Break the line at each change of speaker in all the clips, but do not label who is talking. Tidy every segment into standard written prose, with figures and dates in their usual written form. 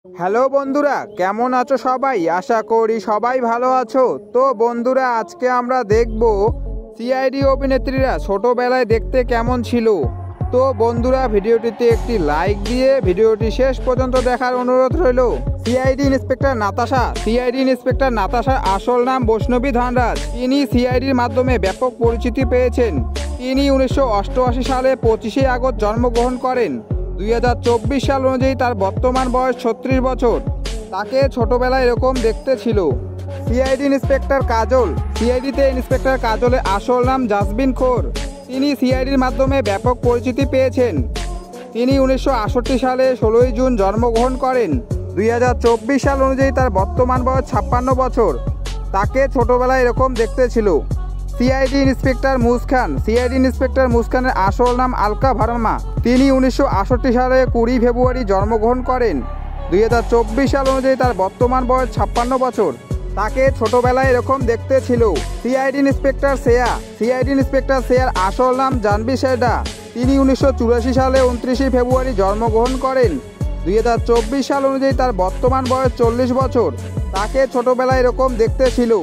Hello বন্ধুরা, কেমন আছো সবাই? আশা করি সবাই ভালো আছো। তো বন্ধুরা, আজকে আমরা দেখব সিআইডি অভিনেত্রীরা ছোটবেলায় দেখতে কেমন ছিল। তো বন্ধুরা, ভিডিওটিতে একটি লাইক দিয়ে ভিডিওটি শেষ পর্যন্ত দেখার অনুরোধ রইল। সিআইডি ইন্সপেক্টর নাতাশার আসল নাম বৈষ্ণবী ধনরাজ। তিনি সিআইডির মাধ্যমে ব্যাপক পরিচিতি পেয়েছেন। তিনি 1988 সালে 25শে আগস্ট জন্মগ্রহণ করেন। 2024 সাল অনুযায়ী তার বর্তমান বয়স 36 বছর। তাকে ছোটবেলায় এরকম দেখতে ছিল। সিআইডিতে ইন্সপেক্টর কাজলের আসল নাম জাসমিন খোর। তিনি সিআইডির মাধ্যমে ব্যাপক পরিচিতি পেয়েছেন। তিনি 1968 সালে 16 জুন জন্মগ্রহণ করেন। 2024 সাল অনুযায়ী তার বর্তমান বয়স 56 বছর। তাকে ছোটবেলায় এরকম দেখতে ছিল। সিআইডি ইন্সপেক্টর মুসকানের আসল নাম আলকা ভার্মা। তিনি 1968 সালে 20 ফেব্রুয়ারি জন্মগ্রহণ করেন। 2024 সাল অনুযায়ী তার বর্তমান বয়স 56 বছর। তাকে ছোটবেলায় এরকম দেখতে ছিল। সিআইডি ইন্সপেক্টর শেয়ার আসল নাম জাহ্নবী শেরডা। তিনি 1984 সালে 29 ফেব্রুয়ারি জন্মগ্রহণ করেন। 2024 সাল অনুযায়ী তার বর্তমান বয়স 40 বছর। তাকে ছোটবেলায় এরকম দেখতে ছিল।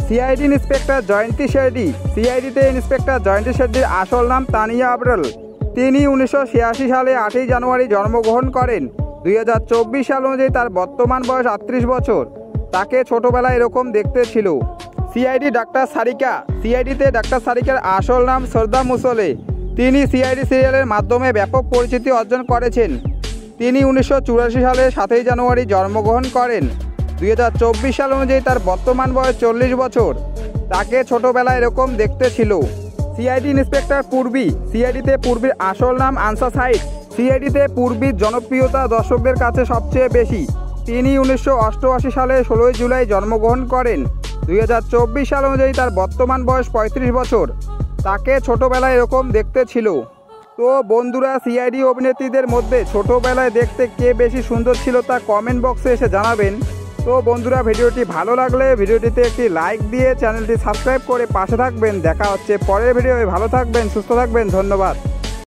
সিআইডি ইন্সপেক্টর জয়ন্তী শেরডি। সিআইডিতে ইন্সপেক্টর জয়ন্তী শেরডির আসল নাম তানিয়া আবরাল। তিনি 1986 সালে 8 জানুয়ারি জন্মগ্রহণ করেন। 2024 সাল অনুযায়ী তার বর্তমান বয়স 38 বছর। তাকে ছোটবেলায় এরকম দেখতে ছিল। সিআইডিতে ডাক্তার সারিকার আসল নাম শ্রদ্ধা মুসলে। তিনি সিআইডি সিরিয়ালের মাধ্যমে ব্যাপক পরিচিতি অর্জন করেছেন। তিনি 1984 সালে 7 জানুয়ারি জন্মগ্রহণ করেন। 2024 সাল অনুযায়ী তার বর্তমান বয়স 40 বছর। তাকে ছোটবেলায় এরকম দেখতে ছিল। সিআইডি ইন্সপেক্টর পূর্বী। সিআইডিতে পূর্বীর আসল নাম আনসা সাইদ। সিআইডিতে পূর্বীর জনপ্রিয়তা দর্শকদের কাছে সবচেয়ে বেশি। তিনি 1988 সালে 16 জুলাই জন্মগ্রহণ করেন। 2024 সাল অনুযায়ী তার বর্তমান বয়স 35 বছর। তাকে ছোটবেলায় এরকম দেখতে ছিল। তো বন্ধুরা, সিআইডি অভিনেত্রীদের মধ্যে ছোটবেলায় দেখতে কে বেশি সুন্দর ছিল তা কমেন্ট বক্সে এসে জানাবেন। তো বন্ধুরা, ভিডিওটি ভালো লাগলে ভিডিওটিতে একটি লাইক দিয়ে চ্যানেলটি সাবস্ক্রাইব করে পাশে থাকবেন। দেখা হচ্ছে পরের ভিডিওয়। ভালো থাকবেন, সুস্থ থাকবেন, ধন্যবাদ।